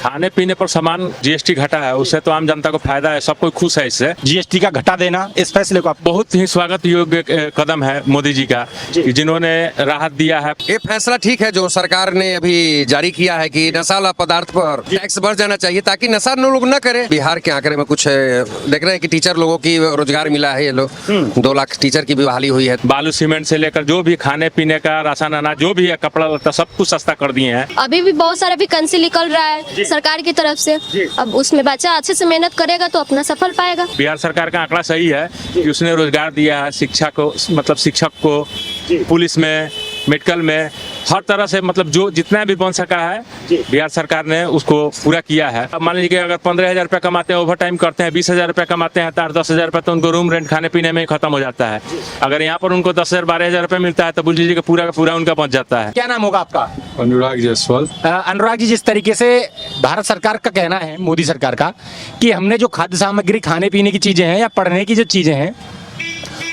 खाने पीने पर सामान जीएसटी घटा है, उससे तो आम जनता को फायदा है, सब कोई खुश है इससे। जीएसटी का घटा देना, इस फैसले को आप बहुत ही स्वागत योग्य कदम है मोदी जी का, कि जिन्होंने राहत दिया है। ये फैसला ठीक है जो सरकार ने अभी जारी किया है कि नशाला पदार्थ पर टैक्स बढ़ जाना चाहिए ताकि नशा लोग न करे। बिहार के आंकड़े में कुछ देख रहे हैं कि टीचर लोगों की रोजगार मिला है, ये लोग 2 लाख टीचर की भी बहाली हुई है। बालू सीमेंट से लेकर जो भी खाने पीने का राशन अनाज जो भी है, कपड़ा लत्ता सब कुछ सस्ता कर दिए हैं। अभी भी बहुत सारा वैकेंसी निकल रहा है सरकार की तरफ से, अब उसमें बच्चा अच्छे से मेहनत करेगा तो अपना सफल पाएगा। बिहार सरकार का आंकड़ा सही है कि उसने रोजगार दिया है, शिक्षा को मतलब शिक्षक को, पुलिस में, मेडिकल में, हर तरह से मतलब जो जितना भी बन सका है बिहार सरकार ने उसको पूरा किया है। अब मान लीजिए अगर 15,000 रुपये कमाते हैं, ओवर टाइम करते हैं, 20,000 रुपये कमाते हैं, तो 10,000 रुपये तो उनको रूम रेंट खाने पीने में ही खत्म हो जाता है। अगर यहाँ पर उनको 10,000 12,000 रुपये मिलता है तो बोल लीजिए पूरा का पूरा उनका पहुँच जाता है। क्या नाम होगा आपका? अनुराग जायसवाल। अनुराग जी, जिस तरीके से भारत सरकार का कहना है, मोदी सरकार का, कि हमने जो खाद्य सामग्री, खाने पीने की चीजें हैं या पढ़ने की जो चीजें हैं,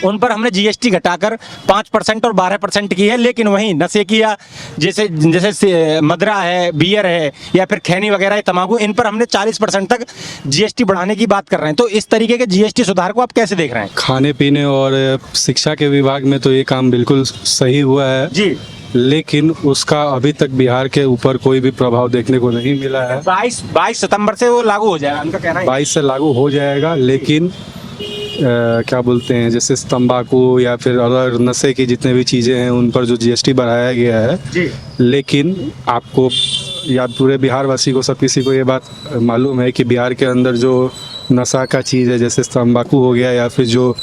उन पर हमने जीएसटी घटाकर 5% और 12% की है, लेकिन वहीं नशे की या जैसे मदरा है, बियर है या फिर खैनी वगैरह है, तंबाकू, इन पर हमने 40% तक जीएसटी बढ़ाने की बात कर रहे हैं। तो इस तरीके के जीएसटी सुधार को आप कैसे देख रहे हैं? खाने पीने और शिक्षा के विभाग में तो ये काम बिल्कुल सही हुआ है जी, लेकिन उसका अभी तक बिहार के ऊपर कोई भी प्रभाव देखने को नहीं मिला है। 22 सितंबर से वो लागू हो जाएगा, उनका कहना है। 22 से लागू हो जाएगा, लेकिन क्या बोलते हैं, जैसे तंबाकू या फिर अदर नशे की जितने भी चीज़ें हैं उन पर जो जीएसटी बढ़ाया गया है जी, लेकिन आपको या पूरे बिहार वासी को, सब किसी को ये बात मालूम है कि बिहार के अंदर जो नशा का चीज़ है, जैसे तंबाकू हो गया या फिर जो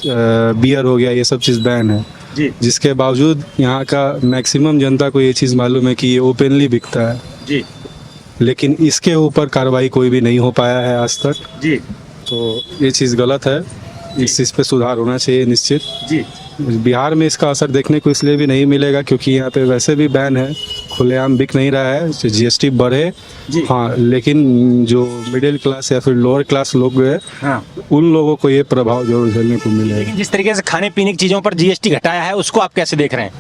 बियर हो गया, ये सब चीज़ बैन है जी, जिसके बावजूद यहाँ का मैक्सिमम जनता को ये चीज़ मालूम है कि ये ओपनली बिकता है जी, लेकिन इसके ऊपर कार्रवाई कोई भी नहीं हो पाया है आज तक। जी, तो ये चीज़ गलत है, इस चीज़ पे सुधार होना चाहिए निश्चित। जी। बिहार में इसका असर देखने को इसलिए भी नहीं मिलेगा क्योंकि यहाँ पे वैसे भी बैन है, खुलेआम बिक नहीं रहा है, जीएसटी बढ़े हाँ, लेकिन जो मिडिल क्लास या फिर लोअर क्लास लोग हैं हाँ, उन लोगों को ये प्रभाव जरूर झेलने को मिलेगा। लेकिन जिस तरीके से खाने पीने की चीजों पर जीएसटी घटाया है, उसको आप कैसे देख रहे हैं?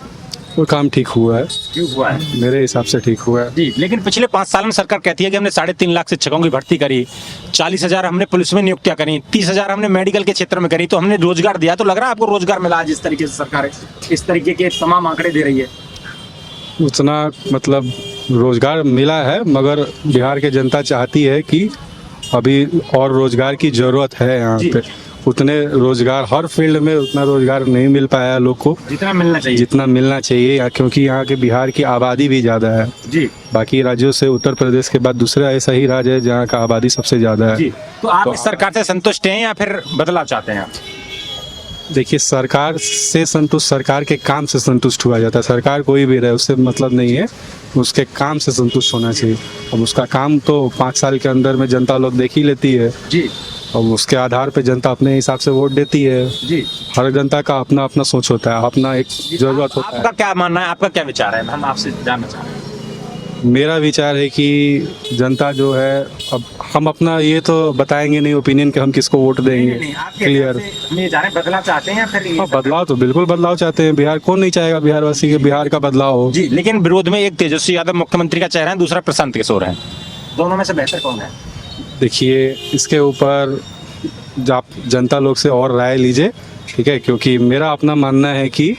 वो काम ठीक हुआ है, क्यों हुआ है? मेरे हिसाब से ठीक हुआ है। जी, लेकिन पिछले 5 साल में सरकार कहती है कि हमने 3.5 लाख शिक्षकों की भर्ती करी, 40,000 हमने पुलिस में नियुक्तियां करी, 30,000 हमने मेडिकल के क्षेत्र में करी, तो हमने रोजगार दिया। तो लग रहा है आपको रोजगार मिला? जिस तरीके से सरकार इस तरीके के तमाम आंकड़े दे रही है, उतना मतलब रोजगार मिला है, मगर बिहार की जनता चाहती है कि अभी और रोजगार की जरूरत है। यहाँ पे उतने रोजगार हर फील्ड में उतना रोजगार नहीं मिल पाया है लोग को जितना मिलना चाहिए, क्योंकि यहाँ के बिहार की आबादी भी ज़्यादा है जी। बाकी राज्यों से उत्तर प्रदेश के बाद दूसरा ऐसा ही राज्य है जहाँ का आबादी सबसे ज़्यादा है जी। तो आप इस सरकार से संतुष्ट हैं या फिर बदलाव चाहते हैं आप? देखिए, सरकार से संतुष्ट, सरकार के काम से संतुष्ट हुआ जाता है। सरकार कोई भी रहे उससे मतलब नहीं है, उसके काम से संतुष्ट होना चाहिए। अब उसका काम तो 5 साल के अंदर में जनता लोग देख ही लेती है जी, और उसके आधार पे जनता अपने हिसाब से वोट देती है जी। हर जनता का अपना अपना सोच होता है, अपना एक जरूरत होता है। आपका क्या मानना है, आपका क्या विचार है? हम आपसे जानना चाह रहे हैं। मेरा विचार है कि जनता जो है, अब हम अपना ये तो बताएंगे नहीं ओपिनियन कि हम किसको वोट देंगे। क्लियर, बदलाव चाहते हैं या फिर? बदलाव तो बिल्कुल बदलाव चाहते हैं। बिहार कौन नहीं चाहेगा, बिहार वासी के बिहार का बदलाव हो जी। लेकिन विरोध में एक तेजस्वी यादव मुख्यमंत्री का चेहरा है, दूसरा प्रशांत किशोर है, दोनों में से बेहतर कौन है? देखिए, इसके ऊपर आप जनता लोग से और राय लीजिए, ठीक है, क्योंकि मेरा अपना मानना है कि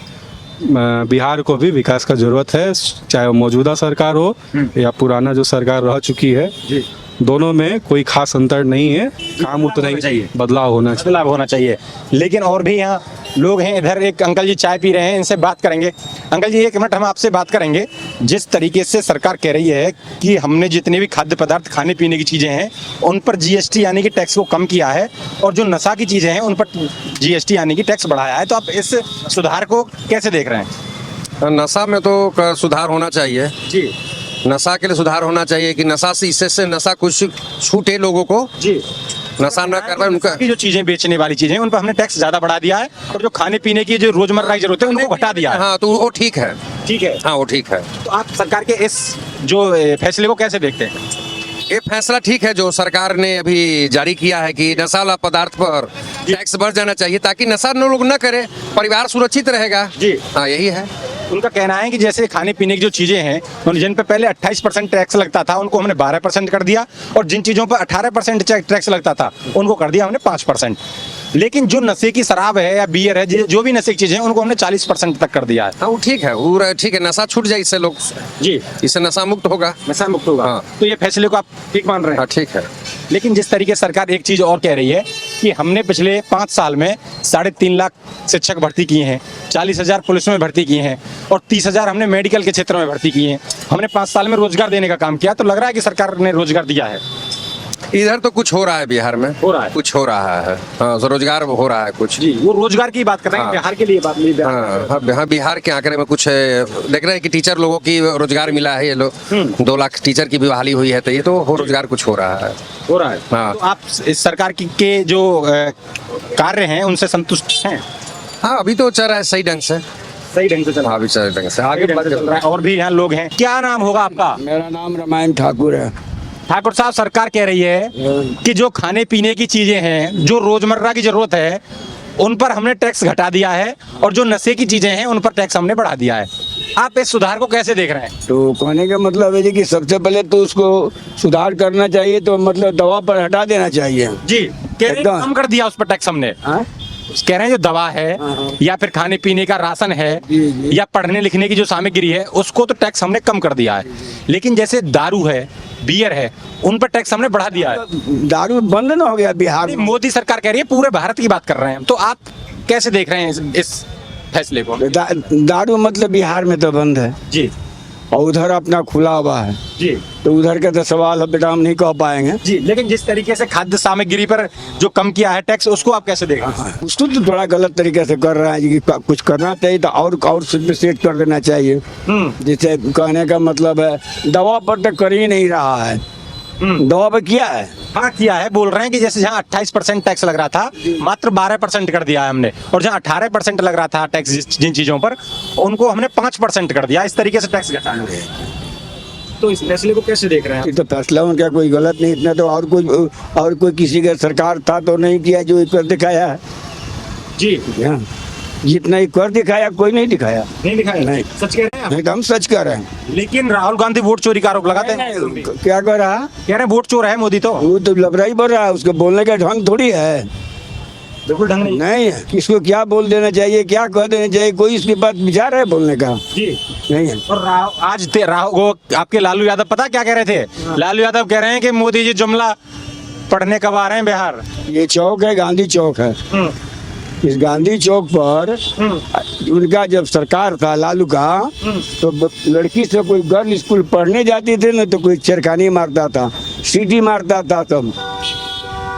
बिहार को भी विकास का जरूरत है, चाहे वो मौजूदा सरकार हो या पुराना जो सरकार रह चुकी है जी। दोनों में कोई खास अंतर नहीं है, काम उतना ही बदलाव होना चाहिए। लेकिन और भी यहाँ लोग हैं, इधर एक अंकल जी चाय पी रहे हैं, इनसे बात करेंगे। अंकल जी, 1 मिनट हम आपसे बात करेंगे। जिस तरीके से सरकार कह रही है कि हमने जितने भी खाद्य पदार्थ, खाने पीने की चीज़ें हैं उन पर जीएसटी यानी कि टैक्स को कम किया है, और जो नशा की चीज़ें हैं उन पर जीएसटी यानी कि टैक्स बढ़ाया है, तो आप इस सुधार को कैसे देख रहे हैं? नशा में तो सुधार होना चाहिए जी, नशा के लिए सुधार होना चाहिए कि नशा से इससे नशा कुछ छूटे लोगों को जी, नशा न कर रहे उनका जो चीजें बेचने वाली चीजें उन पर हमने टैक्स ज्यादा बढ़ा दिया है, और जो खाने पीने की जो रोजमर्रा की जरूरत है उनको घटा दिया है। हाँ, तो वो ठीक है, ठीक है, हाँ वो ठीक है। तो आप सरकार के इस जो फैसले को कैसे देखते हैं? ये फैसला ठीक है जो सरकार ने अभी जारी किया है कि नशाला पदार्थ पर टैक्स बढ़ जाना चाहिए ताकि नशा लोग न करे, परिवार सुरक्षित रहेगा जी। हाँ, यही है। उनका कहना है कि जैसे खाने पीने की जो चीजें हैं जिन पे पहले 28% टैक्स लगता था उनको हमने 12% कर दिया, और जिन चीजों पर 18% टैक्स लगता था उनको कर दिया हमने 5%। लेकिन जो नशे की शराब है या बियर है, जो भी नशे की चीजें हैं उनको हमने 40% तक कर दिया है। हाँ वो ठीक है, वो ठीक है, नशा छूट जाए, इससे लोग, जी, इससे नशा मुक्त होगा। नशा मुक्त होगा। हाँ। तो ये फैसले को आप ठीक मान रहे हैं? हाँ ठीक है। लेकिन जिस तरीके से सरकार एक चीज और कह रही है कि हमने पिछले 5 साल में 3.5 लाख शिक्षक भर्ती किए हैं, 40,000 पुलिस में भर्ती किए हैं, और 30,000 हमने मेडिकल के क्षेत्र में भर्ती किए हैं। हमने 5 साल में रोजगार देने का काम किया, तो लग रहा है कि सरकार ने रोजगार दिया है। इधर तो कुछ हो रहा है, बिहार में हो रहा है। कुछ हो रहा है। हाँ, तो रोजगार हो रहा है कुछ। जी, वो रोजगार की बात कर रहे हैं, हाँ। बिहार के लिए बात नहीं। हाँ, बिहार के आंकड़े में कुछ देख रहे हैं कि टीचर लोगों की रोजगार मिला है, ये लोग 2 लाख टीचर की भी बहाली हुई है, तो ये तो हो रोजगार कुछ हो रहा है। हो रहा है। हाँ। तो आप इस सरकार के जो कार्य हैं उनसे संतुष्ट हैं? हाँ अभी तो चल रहा है सही ढंग से। सही ढंग से चल रहा हाँ अभी सही ढंग से, आगे है, चल रहा है। और भी यहाँ लोग हैं। क्या नाम होगा आपका? मेरा नाम रामायण ठाकुर है। ठाकुर साहब, सरकार कह रही है कि जो खाने पीने की चीजें हैं, जो रोजमर्रा की जरूरत है, उन पर हमने टैक्स घटा दिया है, और जो नशे की चीजें हैं उन पर टैक्स हमने बढ़ा दिया है। आप इस सुधार को कैसे देख रहे हैं? तो कहने का मतलब है जी कि सबसे पहले तो उसको सुधार करना चाहिए, तो मतलब दवा पर हटा देना चाहिए। जी, कह रहे हैं एकदम। कम कर दिया उस पर टैक्स हमने। हाँ? कह रहे हैं जो दवा है या फिर खाने पीने का राशन है जी। या पढ़ने लिखने की जो सामग्री है, उसको तो टैक्स हमने कम कर दिया है। लेकिन जैसे दारू है, बियर है, उन पर टैक्स हमने बढ़ा दिया है। दारू बंद ना हो गया बिहार में। मोदी सरकार कह रही है, पूरे भारत की बात कर रहे हैं, तो आप कैसे देख रहे हैं इस फैसले को? दारू मतलब बिहार में तो बंद है, जी और उधर अपना खुला हुआ है, जी तो उधर का तो सवाल अब बेटा हम नहीं कह पाएंगे। जी। लेकिन जिस तरीके से खाद्य सामग्री पर जो कम किया है टैक्स, उसको आप कैसे देख रहे हैं? उसको तो थोड़ा गलत तरीके से कर रहा है जी, कि कुछ करना चाहिए तो और सेट कर देना चाहिए। जिससे कहने का मतलब है दवा पर तो कर ही नहीं रहा है, दवा पर किया है। हाँ किया है, बोल रहे हैं कि जैसे जहाँ 28% टैक्स लग रहा था, मात्र 12% कर दिया है हमने, और जहाँ 18% लग रहा था टैक्स जिन चीजों पर, उनको हमने 5% कर दिया। इस तरीके से टैक्स घटाया। तो इस फैसले को कैसे देख रहे हैं? ये तो फैसला उनका कोई गलत नहीं, इतना तो और कोई किसी का सरकार था तो नहीं किया जो कर दिखाया है। जी, हाँ, जितना ही कर दिखाया कोई नहीं दिखाया। नहीं दिखाया। नहीं। सच कह रहे हैं आप? एकदम सच कर रहे हैं। लेकिन राहुल गांधी वोट चोरी का आरोप लगाते हैं। क्या कर रहा? कह रहे हैं वोट चोर है मोदी, तो वो तो लबरा ही बोल रहा है, उसको बोलने का ढंग थोड़ी है। बिल्कुल ढंग नहीं। नहीं है, किसको क्या बोल देना चाहिए, क्या कह देना चाहिए, कोई इसके बाद विचार है बोलने का जी। नहीं है। और आज वो आपके लालू यादव पता क्या कह रहे थे? लालू यादव कह रहे हैं कि मोदी जी जुमला पढ़ने कब आ रहे हैं बिहार। ये चौक है, गांधी चौक है। इस गांधी चौक पर उनका जब सरकार था लालू का, तो लड़की से कोई गर्ल स्कूल पढ़ने जाती थी ना, तो कोई छेड़खानी मारता था, सीटी मारता था सब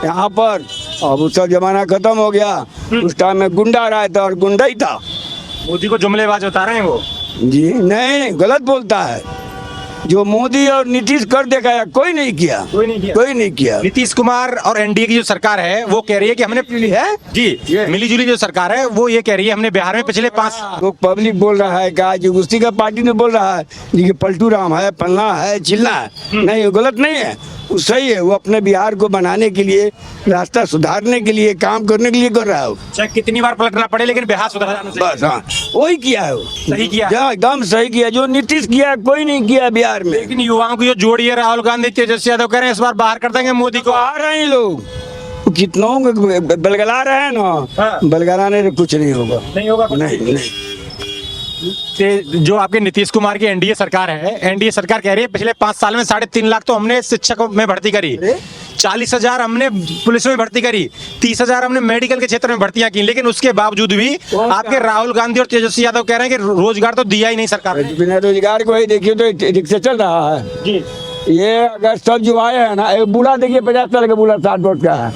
यहाँ पर। अब उसका जमाना खत्म हो गया। उस टाइम में गुंडा रहा था, और गुंडा ही था। मोदी को जुमलेबाज बता रहे हैं वो। जी नहीं, गलत बोलता है। जो मोदी और नीतीश कर दिखाया, कोई नहीं किया, कोई नहीं किया। कोई नहीं किया। नीतीश कुमार और एनडीए की जो सरकार है वो कह रही है कि हमने है जी मिली जुली जो सरकार है वो ये कह रही है हमने बिहार में पिछले 5 वो पब्लिक बोल रहा है, कहा जो उसी का पार्टी ने बोल रहा है जी कि पलटू राम है, पन्ना है, चिल्ला है। नहीं, वो गलत नहीं है, वो सही है। वो अपने बिहार को बनाने के लिए, रास्ता सुधारने के लिए, काम करने के लिए कर रहा है वो। चाहे कितनी बार पलटना पड़े, लेकिन बिहार सुधर जाना चाहिए। बस हाँ, वही किया है वो। सही किया। हाँ, एकदम सही किया। जो नीतीश किया कोई नहीं किया बिहार में। लेकिन युवाओं को जो जोड़िए राहुल गांधी, तेजस्वी यादव कह रहे हैं इस बार बाहर कर देंगे मोदी को। आ रहे हैं लोग, कितनों बलगला रहे हैं ना। हाँ। बलगलाने से कुछ नहीं होगा। नहीं होगा। नहीं। जो आपके नीतीश कुमार की एनडीए सरकार है, एनडीए सरकार कह रही है पिछले 5 साल में 3.5 लाख तो हमने शिक्षकों में भर्ती करी, 40,000 हमने पुलिस में भर्ती करी, 30,000 हमने मेडिकल के क्षेत्र में भर्तियां की। लेकिन उसके बावजूद भी आपके राहुल गांधी और तेजस्वी यादव कह रहे हैं कि रोजगार तो दिया ही नहीं सरकार ने। बिना रोजगार को ही देखिए तो रिक्शा चल रहा है जी। ये अगर सब जो आए हैं ना, एक बूढ़ा देखिए 50 साल का बूढ़ा 60 वर्ष का है,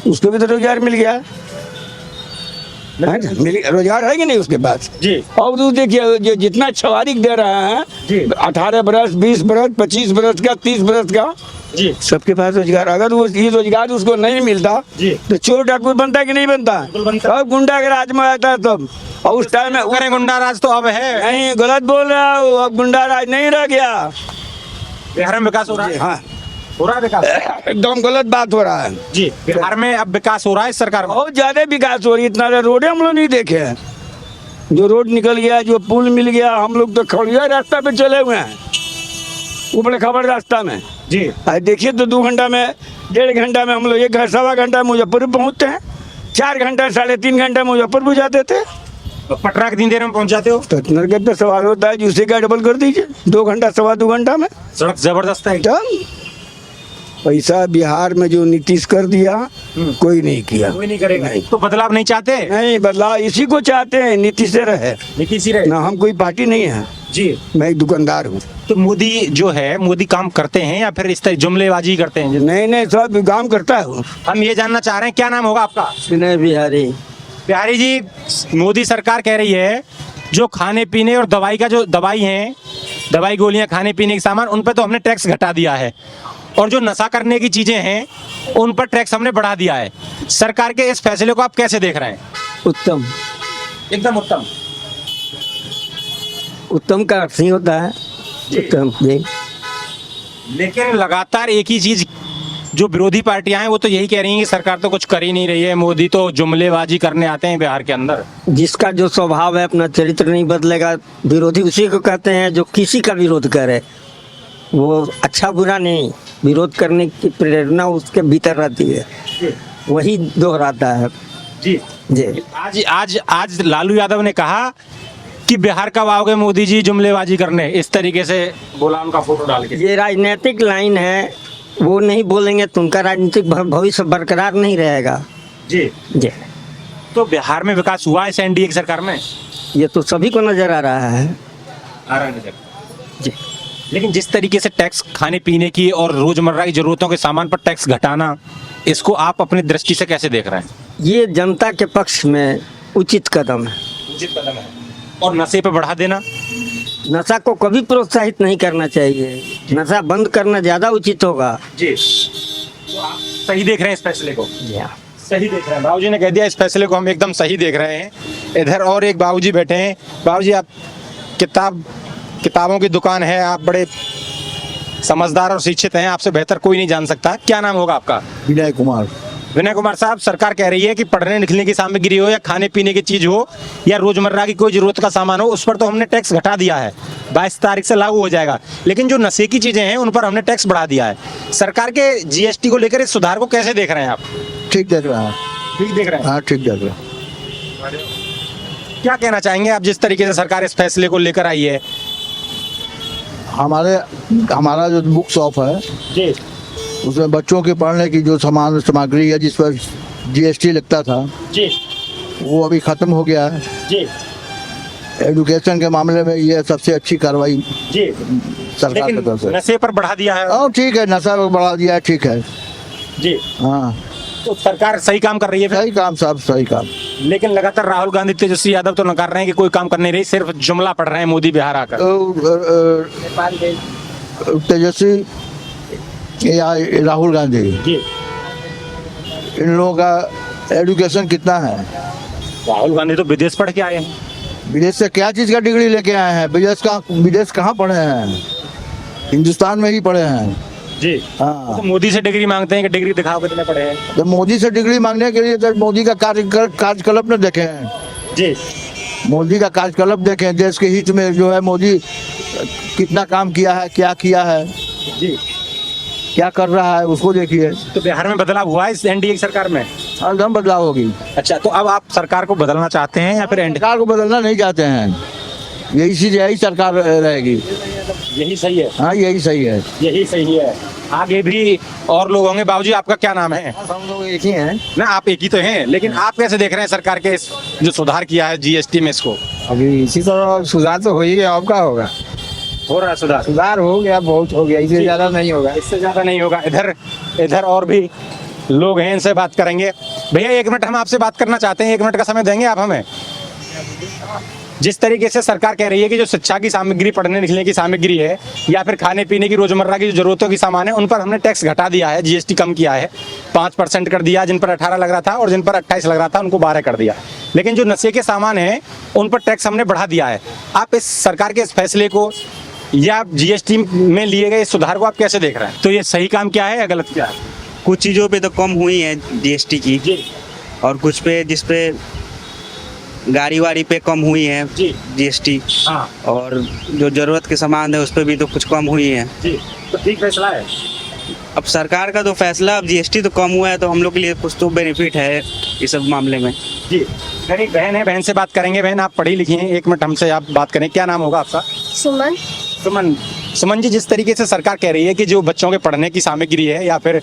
उसको भी तो रोजगार मिल गया है। रोजगार है कि नहीं उसके पास जी। और तो देखिए जो जितना छवारी दे रहे हैं 18 बरस, 20 बरस, 25 बरस का, 30 बरस का, जी सबके पास रोजगार। अगर वो ये रोजगार उसको नहीं मिलता जी। तो चोर डाकू बनता कि नहीं बनता? अब गुंडा के राज में आता तब, और उस टाइम में करें गुंडा राज तो अब है। नहीं, गलत बोल रहा है, अब गुंडा राज नहीं रह गया। बिहार में विकास हो रहा है। हाँ, हो रहा है विकास। एकदम गलत बात हो रहा है जी, बिहार में अब विकास हो रहा है इस सरकार में। बहुत ज्यादा विकास हो रही है। इतना रोडे हम लोग नहीं देखे हैं। जो रोड निकल गया, जो पुल मिल गया, हम लोग तो खड़िया रास्ता पे चले हुए हैं, ऊपर खबर रास्ता में जी। आज देखिए तो 2 घंटा में, 1.5 घंटा में हम लोग 1 सवा घंटा मुजफ्फरपुर पहुँचते हैं, 4 घंटा 3.5 घंटा मुजफ्फरपुर जाते थे। तो पटना कितनी देर में पहुंच जाते हो? तो इतना के तो सवाल होता है, उसी का डबल कर दीजिए, 2 घंटा 2.25 घंटा में। सड़क जबरदस्त है। एकदम पैसा बिहार में जो नीतीश कर दिया, कोई नहीं किया। कोई नहीं करेगा। नहीं। तो बदलाव नहीं चाहते? नहीं, बदलाव इसी को चाहते हैं, नीतीश से रहे नीतीश ही रहे। ना, हम कोई पार्टी नहीं है जी। मैं एक दुकानदार हूँ। तो मोदी जो है, मोदी काम करते हैं या फिर इस तरह जुमलेबाजी करते हैं? नहीं नहीं, सब काम करता है। हम ये जानना चाह रहे हैं, क्या नाम होगा आपका? विनय बिहारी। बिहारी जी, मोदी सरकार कह रही है जो खाने पीने और दवाई का जो दवाई है, दवाई गोलियां खाने पीने के सामान, उन पर तो हमने टैक्स घटा दिया है, और जो नशा करने की चीजें हैं उन पर टैक्स हमने बढ़ा दिया है। सरकार के इस फैसले को आप कैसे देख रहे हैं? उत्तम। एकदम उत्तम। उत्तम का अर्थ ही होता है उत्तम जी। लेकिन लगातार एक ही चीज जो विरोधी पार्टियां हैं वो तो यही कह रही हैं कि सरकार तो कुछ कर ही नहीं रही है, मोदी तो जुमलेबाजी करने आते हैं बिहार के अंदर। जिसका जो स्वभाव है, अपना चरित्र नहीं बदलेगा, विरोधी उसी को कहते हैं जो किसी का विरोध करे। वो अच्छा बुरा नहीं, विरोध करने की प्रेरणा उसके भीतर रहती है, वही दोहराता है। जी जी। आज लालू यादव ने कहा कि बिहार कब आओगे मोदी जी जुमलेबाजी करने, इस तरीके से बोला उनका फोटो डाल के। ये राजनीतिक लाइन है, वो नहीं बोलेंगे तो उनका राजनीतिक भविष्य बरकरार नहीं रहेगा। जी जी। तो बिहार में विकास हुआ है इस एनडीए की सरकार में? ये तो सभी को नजर आ रहा है। आ रहा है नजर। जी। लेकिन जिस तरीके से टैक्स खाने पीने की और रोजमर्रा की जरूरतों के सामान पर टैक्स घटाना, इसको आप अपनी दृष्टि से कैसे देख रहे हैं? ये जनता के पक्ष में उचित कदम है। उचित कदम है। और नशे पे बढ़ा देना? नशा को कभी प्रोत्साहित नहीं करना चाहिए, नशा बंद करना ज्यादा उचित होगा। जी। तो आप सही देख रहे हैं इस फैसले को? जी हाँ। सही देख रहे हैं। बाबूजी ने कह दिया इस फैसले को हम एकदम सही देख रहे हैं। इधर और एक बाबूजी बैठे हैं। बाबूजी, आप किताबों की दुकान है, आप बड़े समझदार और शिक्षित हैं, आपसे बेहतर कोई नहीं जान सकता। क्या नाम होगा आपका? विनय कुमार। विनय कुमार साहब, सरकार कह रही है कि पढ़ने लिखने की सामग्री हो या खाने पीने की चीज हो या रोजमर्रा की कोई जरूरत का सामान हो, उस पर तो हमने टैक्स घटा दिया है, 22 तारीख से लागू हो जाएगा। लेकिन जो नशे की चीजें हैं उन पर हमने टैक्स बढ़ा दिया है। सरकार के जीएसटी को लेकर इस सुधार को कैसे देख रहे हैं आप? ठीक देख रहा है। ठीक देख रहे हैं? हाँ, ठीक देख रहा है। क्या कहना चाहेंगे आप जिस तरीके से सरकार इस फैसले को लेकर आई है? हमारा जो बुक शॉप है जी। उसमें बच्चों के पढ़ने की जो सामग्री है जिस पर जीएसटी लगता था, जी। वो अभी खत्म हो गया है। जी। एजुकेशन के मामले में ये सबसे अच्छी कार्रवाई जी। सरकार की तरफ से। नशे पर बढ़ा दिया है। हाँ, ठीक है, नशा पर बढ़ा दिया है, ठीक है। जी। हाँ, तो सरकार सही काम कर रही है फिर? सही काम साहब, सही काम। लेकिन लगातार राहुल गांधी, तेजस्वी यादव तो नकार रहे हैं कि कोई काम कर नहीं रही, सिर्फ जुमला पढ़ रहे हैं मोदी बिहार आकर। तेजस्वी या राहुल गांधी, जी। इन लोगों का एजुकेशन कितना है? राहुल गांधी तो विदेश पढ़ के आए हैं। विदेश से क्या चीज़ का डिग्री लेके आए हैं? विदेश कहाँ पढ़े हैं? हिंदुस्तान में ही पढ़े हैं। जी। हाँ। तो मोदी से डिग्री मांगते हैं कि डिग्री दिखाओ कितने पढ़े हैं। तो मोदी से डिग्री मांगने के लिए तो मोदी का कार्यकलाप न देखे हैं। जी। मोदी का कार्यकलाप देखें, देश के हित में जो है मोदी कितना काम किया है, क्या किया है, जी। क्या कर रहा है, उसको देखिए। तो बिहार में बदलाव हुआ है इस एनडीए की सरकार में? एकदम बदलाव होगी। अच्छा, तो अब आप सरकार को बदलना चाहते हैं या फिर सरकार को बदलना नहीं चाहते हैं, यही सरकार रहेगी। यही सही है? हाँ, यही सही है। यही सही है। आगे भी और लोग होंगे। बाबूजी, आपका क्या नाम है? हम लोग एक ही हैं। ना, आप एक ही तो हैं, लेकिन आप कैसे देख रहे हैं सरकार के इस जो सुधार किया है जीएसटी में इसको? अभी इसी तरह सुधार तो हो ही गया, अब क्या होगा? हो रहा है सुधार? सुधार हो गया, बहुत हो गया, इससे ज्यादा नहीं होगा। इससे ज्यादा नहीं होगा। इधर और भी लोग हैं, इनसे बात करेंगे। भैया, 1 मिनट हम आपसे बात करना चाहते हैं, 1 मिनट का समय देंगे आप हमें? जिस तरीके से सरकार कह रही है कि जो शिक्षा की सामग्री, पढ़ने लिखने की सामग्री है या फिर खाने पीने की रोजमर्रा की जो जरूरतों की सामान है, उन पर हमने टैक्स घटा दिया है, जीएसटी कम किया है, 5% कर दिया। जिन पर 18 लग रहा था और जिन पर 28 लग रहा था उनको 12 कर दिया। लेकिन जो नशे के सामान है उन पर टैक्स हमने बढ़ा दिया है। आप इस सरकार के इस फैसले को या जीएसटी में लिए गए सुधार को आप कैसे देख रहे हैं? तो ये सही काम क्या है या गलत क्या है? कुछ चीज़ों पे तो कम हुई है जीएसटी की, और कुछ पे जिस पे गाड़ी वाड़ी पे कम हुई है जीएसटी, हाँ और जो जरूरत के सामान है उस पर भी तो कुछ कम हुई है। जी, तो ठीक फैसला है। अब सरकार का तो फैसला, अब जीएसटी तो कम हुआ है तो हम लोग के लिए कुछ तो बेनिफिट है इस सब मामले में। जी, मेरी बहन है, बहन से बात करेंगे। बहन, आप पढ़ी लिखी हैं, एक मिनट हमसे आप बात करें। क्या नाम होगा आपका? सुमन। सुमन। सुमन जी, जिस तरीके से सरकार कह रही है कि जो बच्चों के पढ़ने की सामग्री है या फिर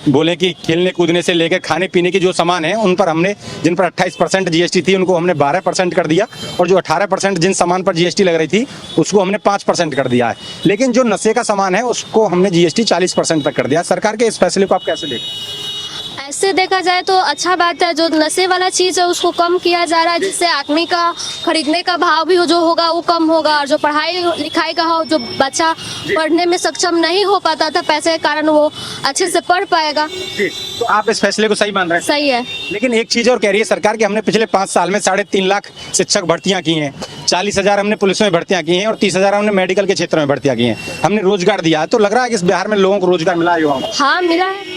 बोले कि खेलने कूदने से लेकर खाने पीने की जो सामान है उन पर हमने, जिन पर 28% जीएसटी थी उनको हमने 12% कर दिया, और जो 18% जिन सामान पर जीएसटी लग रही थी उसको हमने 5% कर दिया है। लेकिन जो नशे का सामान है उसको हमने जीएसटी 40% तक कर दिया। सरकार के इस फैसले को आप कैसे देखते? ऐसे देखा जाए तो अच्छा बात है, जो नशे वाला चीज़ है उसको कम किया जा रहा है, जिससे आदमी का खरीदने का भाव भी जो होगा वो कम होगा, और जो पढ़ाई लिखाई का हो, जो बच्चा पढ़ने में सक्षम नहीं हो पाता था पैसे के कारण, वो अच्छे से पढ़ पाएगा। तो आप इस फैसले को सही मान रहे हैं? सही है। लेकिन एक चीज और कह रही है सरकार कि हमने पिछले 5 साल में 3.5 लाख शिक्षक भर्तियां की हैं, 40,000 हमने पुलिस में भर्तियां की हैं और 30,000 हमने मेडिकल के क्षेत्र में भर्तियां की हैं, हमने रोजगार दिया है। तो लग रहा है कि इस बिहार में लोगों को रोजगार मिला है युवाओं को? हाँ, मिला है।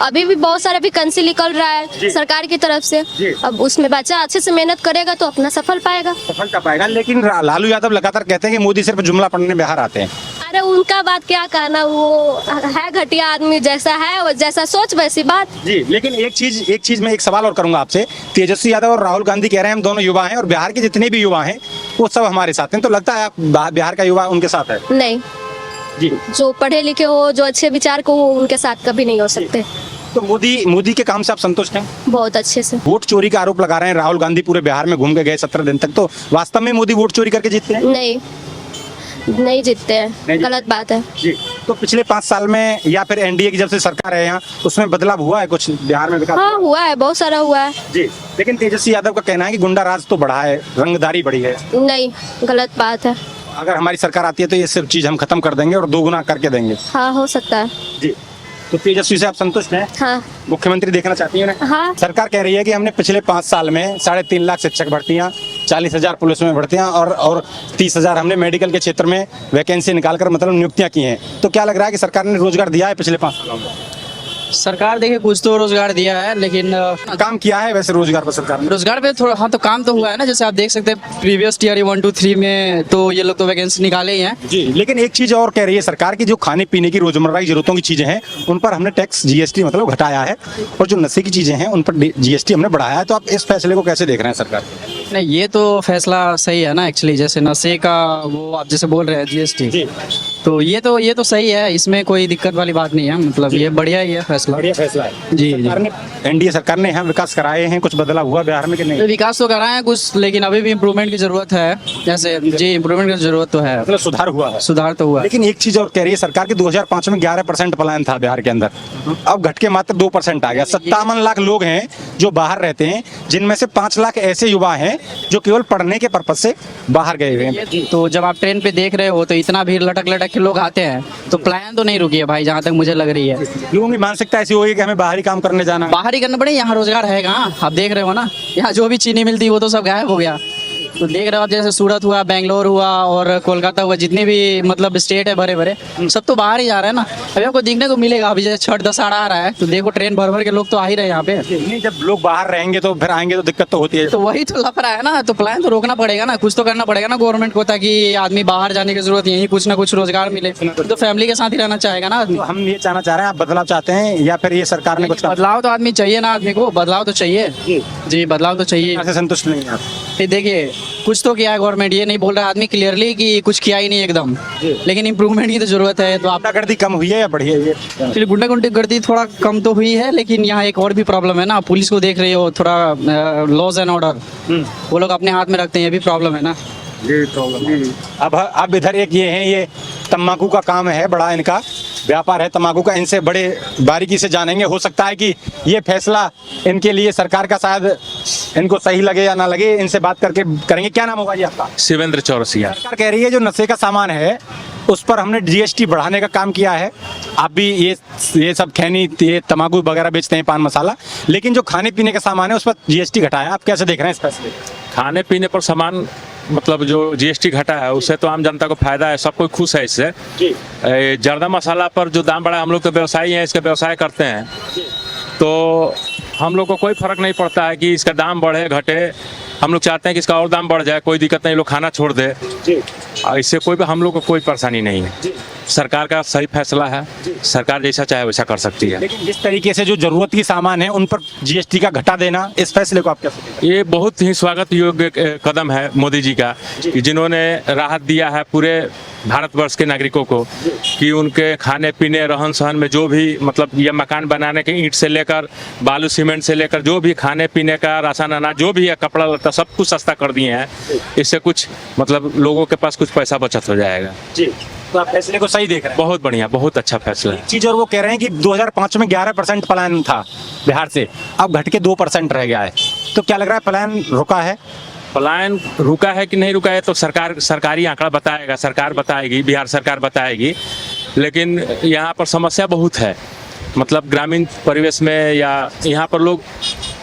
अभी भी बहुत सारा वैकेंसी निकल रहा है सरकार की तरफ से। अब उसमें बच्चा अच्छे से मेहनत करेगा तो अपना सफल पाएगा। सफलता पाएगा। लेकिन लालू यादव लगातार कहते हैं कि मोदी सिर्फ जुमला पढ़ने बिहार आते हैं। अरे उनका बात क्या कहना, वो है घटिया आदमी, जैसा है वो जैसा सोच वैसी बात। जी, लेकिन एक चीज मैं एक सवाल और करूंगा आपसे। तेजस्वी यादव और राहुल गांधी कह रहे हैं हम दोनों युवा हैं और बिहार के जितने भी युवा हैं वो सब हमारे साथ हैं, तो लगता है आप बिहार का युवा उनके साथ है? नहीं जी, जो पढ़े लिखे हो, जो अच्छे विचार को हो, उनके साथ कभी नहीं हो सकते। तो मोदी के काम से आप संतुष्ट हैं? बहुत अच्छे से। वोट चोरी का आरोप लगा रहे हैं राहुल गांधी, पूरे बिहार में घूम के गए 17 दिन तक, तो वास्तव में मोदी वोट चोरी करके जीतते हैं? नहीं जीतते हैं, गलत बात है। जी, तो पिछले 5 साल में या फिर एनडीए की जब से सरकार है यहाँ, उसमें बदलाव हुआ है कुछ बिहार में विकास? हाँ, हुआ है, बहुत सारा हुआ है। जी, लेकिन तेजस्वी यादव का कहना है कि गुंडा राज तो बढ़ा है, रंगदारी बढ़ी है। नहीं, गलत बात है। अगर हमारी सरकार आती है तो ये सब चीज हम खत्म कर देंगे और 2 गुना करके देंगे। हाँ, हो सकता है। जी, तो तेजस्वी से आप संतुष्ट हैं? हाँ। मुख्यमंत्री देखना चाहती हैं? हाँ। सरकार कह रही है कि हमने पिछले 5 साल में 3.5 लाख शिक्षक भर्तियां, 40,000 पुलिस में भर्तियां और 30,000 हमने मेडिकल के क्षेत्र में वैकेंसी निकालकर मतलब नियुक्तियां की हैं। तो क्या लग रहा है कि सरकार ने रोजगार दिया है पिछले 5 सालों में? सरकार देखिए कुछ तो रोजगार दिया है, लेकिन काम किया है वैसे रोजगार पर सरकार ने? रोजगार पे थोड़ा, हाँ, तो काम तो हुआ है ना। जैसे आप देख सकते हैं प्रीवियस ईयर 1, 2, 3 में तो ये लोग तो वैकेंसी निकाले ही हैं। जी, लेकिन एक चीज और कह रही है सरकार की, जो खाने पीने की रोजमर्रा की जरूरतों की चीजें हैं उन पर हमने टैक्स जीएसटी मतलब घटाया है, और जो नशे की चीजें हैं उन पर जीएसटी हमने बढ़ाया है। तो आप इस फैसले को कैसे देख रहे हैं सरकार? नहीं, ये तो फैसला सही है ना एक्चुअली। जैसे नशे का वो आप जैसे बोल रहे हैं जीएसटी, तो ये तो सही है, इसमें कोई दिक्कत वाली बात नहीं है। मतलब ये बढ़िया ही है फैसला। बढ़िया फैसला है। जी, सरकार ने, एनडीए सरकार ने यहाँ विकास कराए हैं, कुछ बदलाव हुआ बिहार में कि नहीं? विकास तो कराए हैं कुछ, लेकिन अभी भी इम्प्रूवमेंट की जरूरत है। जैसे जी, इम्प्रूवमेंट की जरूरत तो है, मतलब सुधार हुआ है? सुधार तो हुआ है। लेकिन एक चीज और कह रही है सरकार की, 2005 में 11% पलायन था बिहार के अंदर, अब घट के मात्र 2% आ गया। 57 लाख लोग हैं जो बाहर रहते हैं, जिनमें से 5 लाख ऐसे युवा हैं जो केवल पढ़ने के पर्पज से बाहर गए हुए हैं। तो जब आप ट्रेन पे देख रहे हो तो इतना भीड़ लटक लटक के लोग आते हैं, तो प्लान तो नहीं रुकी है भाई, जहाँ तक मुझे लग रही है। लोगों की मानसिकता ऐसी होगी कि हमें बाहर ही काम करने जाना है। बाहर ही करना पड़े, यहाँ रोजगार है कहाँ? आप देख रहे हो ना, यहाँ जो भी चीनी मिलती वो तो सब गायब हो गया। तो देख रहे हो आप, जैसे सूरत हुआ, बेंगलोर हुआ और कोलकाता हुआ, जितने भी मतलब स्टेट है बड़े बड़े, सब तो बाहर ही जा रहे हैं ना। अभी आपको देखने को मिलेगा, अभी जैसे छठ दशहरा आ रहा है तो देखो ट्रेन भर भर के लोग तो आ ही रहे हैं यहाँ पे। नहीं, जब लोग बाहर रहेंगे तो फिर आएंगे तो दिक्कत तो होती है। तो वही तो लफड़ा है ना। तो प्लान तो रोकना पड़ेगा ना, कुछ तो करना पड़ेगा ना गवर्नमेंट को, ताकि आदमी बाहर जाने की जरूरत, यही कुछ ना कुछ रोजगार मिले। तो फैमिली के साथ ही रहना चाहेगा ना आदमी। तो हम ये चाहना चाह रहे हैं, आप बदलाव चाहते हैं या फिर ये सरकार ने कुछ बदलाव तो आदमी चाहिए ना, आदमी को बदलाव तो चाहिए। जी, बदलाव तो चाहिए। ऐसे संतुष्ट नहीं है आप? देखिए कुछ तो किया है गवर्नमेंट, ये नहीं बोल रहा आदमी क्लियरली कि कुछ किया ही नहीं एकदम, लेकिन इम्प्रूवमेंट की तो जरूरत है। तो आप गुंडागर्दी कम हुई है या बढ़ी है? ये एक्चुअली गुंडागर्दी थोड़ा कम तो हुई है, लेकिन यहाँ एक और भी प्रॉब्लम है ना। पुलिस को देख रहे हो, थोड़ा लॉज एंड ऑर्डर वो लोग अपने हाथ में रखते हैं, ये भी प्रॉब्लम है ना। ये प्रॉब्लम। अब इधर एक ये है, ये तम्बाकू का काम है, बड़ा इनका व्यापार है तम्बाकू का। इनसे बड़े बारीकी से जानेंगे, हो सकता है कि ये फैसला इनके लिए सरकार का शायद इनको सही लगे या ना लगे, इनसे बात करके करेंगे। क्या नाम होगा जी आपका? शिवेंद्र चौरसिया। सरकार कह रही है जो नशे का सामान है उस पर हमने जीएसटी बढ़ाने का काम किया है। आप भी ये सब खैनी, ये तम्बाकू वगैरह बेचते हैं, पान मसाला, लेकिन जो खाने पीने का सामान है उस पर जीएसटी घटाया। आप कैसे देख रहे हैं इस फैसले? खाने पीने पर सामान मतलब जो जीएसटी घटा है उससे तो आम जनता को फायदा है, सब कोई खुश है इससे। जर्दा मसाला पर जो दाम बढ़ा, हम लोग तो व्यवसायी हैं, इसका व्यवसाय करते हैं, तो हम लोग को कोई फर्क नहीं पड़ता है कि इसका दाम बढ़े घटे। हम लोग चाहते हैं कि इसका और दाम बढ़ जाए, कोई दिक्कत नहीं, लोग खाना छोड़ दे। इससे कोई हम लोग को कोई परेशानी नहीं है। सरकार का सही फैसला है, सरकार जैसा चाहे वैसा कर सकती है। लेकिन जिस तरीके से जो जरूरत की सामान है उन पर जीएसटी का घटा देना, इस फैसले को आप कैसे देखते हैं? ये बहुत ही स्वागत योग्य कदम है मोदी जी का, कि जिन्होंने राहत दिया है पूरे भारतवर्ष के नागरिकों को, कि उनके खाने पीने रहन सहन में जो भी मतलब ये मकान बनाने के ईंट से लेकर बालू सीमेंट से लेकर जो भी खाने पीने का राशन अनाज जो भी है, कपड़ा लत्ता, सब कुछ सस्ता कर दिए हैं। इससे कुछ मतलब लोगों के पास कुछ पैसा बचत हो जाएगा। तो आप फैसले को सही देख रहे हैं? बहुत बढ़िया, बहुत अच्छा फैसला है। चीज और वो कह रहे हैं कि 2005 में 11% पलायन था बिहार से, अब घट के 2% रह गया है। तो क्या लग रहा है, पलायन रुका है? पलायन रुका है कि नहीं रुका है तो सरकारी आंकड़ा बताएगा, सरकार बताएगी, बिहार सरकार बताएगी। लेकिन यहाँ पर समस्या बहुत है, मतलब ग्रामीण परिवेश में या यहाँ पर लोग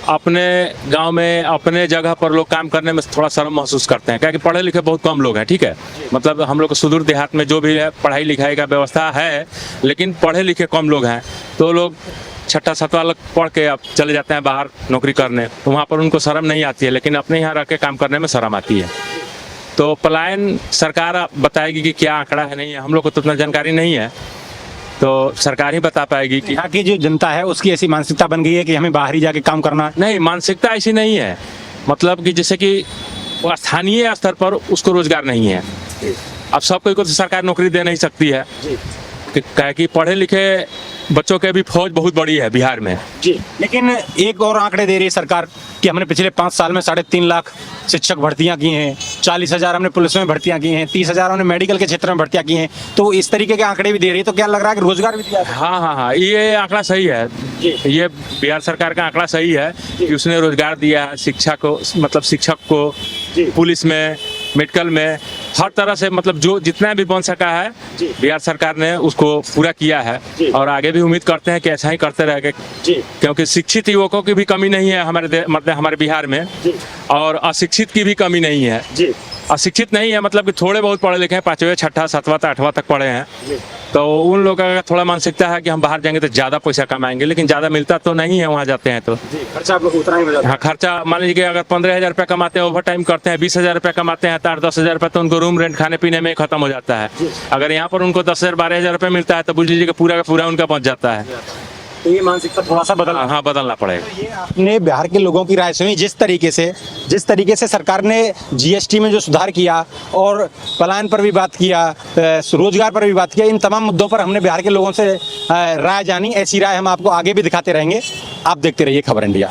अपने गांव में अपने जगह पर लोग काम करने में थोड़ा शर्म महसूस करते हैं, क्योंकि पढ़े लिखे बहुत कम लोग हैं। ठीक है, मतलब हम लोग को सुदूर देहात में जो भी है पढ़ाई लिखाई का व्यवस्था है, लेकिन पढ़े लिखे कम लोग हैं। तो लोग छठा सातवां पढ़ के अब चले जाते हैं बाहर नौकरी करने, तो वहाँ पर उनको शर्म नहीं आती है, लेकिन अपने यहाँ रह के काम करने में शर्म आती है। तो पलायन सरकार बताएगी कि क्या आंकड़ा है, नहीं है, हम लोग को तो उतना जानकारी नहीं है, तो सरकार ही बता पाएगी कि यहाँ की जो जनता है उसकी ऐसी मानसिकता बन गई है कि हमें बाहर ही जाके काम करना है। नहीं, मानसिकता ऐसी नहीं है, मतलब कि जैसे कि स्थानीय स्तर पर उसको रोजगार नहीं है। अब सब कोई को तो सरकार नौकरी दे नहीं सकती है, कि पढ़े लिखे बच्चों के भी फौज बहुत बड़ी है बिहार में। लेकिन एक और आंकड़े दे रही है सरकार कि हमने पिछले 5 साल में 3.5 लाख शिक्षक भर्तियां की हैं, 40,000 हमने पुलिस में भर्तियां की हैं, 30,000 हमने मेडिकल के क्षेत्र में भर्तियां की हैं। तो इस तरीके के आंकड़े भी दे रही है, तो क्या लग रहा है कि रोजगार भी दिया है? हाँ, ये आंकड़ा सही है। ये बिहार सरकार का आंकड़ा सही है कि उसने रोजगार दिया है शिक्षा को, मतलब शिक्षक को, पुलिस में, मेडिकल में, हर तरह से, मतलब जो जितना भी बन सका है बिहार सरकार ने उसको पूरा किया है। और आगे भी उम्मीद करते हैं कि ऐसा ही करते रहेंगे, क्योंकि शिक्षित युवकों की भी कमी नहीं है मतलब हमारे बिहार में, और अशिक्षित की भी कमी नहीं है। अशिक्षित नहीं है मतलब कि थोड़े बहुत पढ़े लिखे हैं, 5वीं 6ठा 7वां 8वां तक पढ़े हैं, तो उन लोगों का थोड़ा मानसिकता है कि हम बाहर जाएंगे तो ज़्यादा पैसा कमाएंगे, लेकिन ज़्यादा मिलता तो नहीं है वहाँ जाते हैं तो। खर्चा आपको उतना ही हो जाता है। हाँ, खर्चा मान लीजिए कि अगर 15,000 रुपये कमाते हैं, ओवर टाइम करते हैं, 20,000 रुपये कमाते हैं, तो 8-10,000 रुपये तो उनको रूम रेंट खाने पीने में खत्म हो जाता है। अगर यहाँ पर उनको 10,000 12,000 रुपये मिलता है तो बुझ लीजिए कि पूरा का पूरा उनका पहुँच जाता है। तो ये मानसिकता थोड़ा सा बदलना पड़ेगा। ये आपने बिहार के लोगों की राय सुनी, जिस तरीके से सरकार ने जीएसटी में जो सुधार किया और पलायन पर भी बात किया, रोजगार पर भी बात किया, इन तमाम मुद्दों पर हमने बिहार के लोगों से राय जानी। ऐसी राय हम आपको आगे भी दिखाते रहेंगे। आप देखते रहिए खबर इंडिया।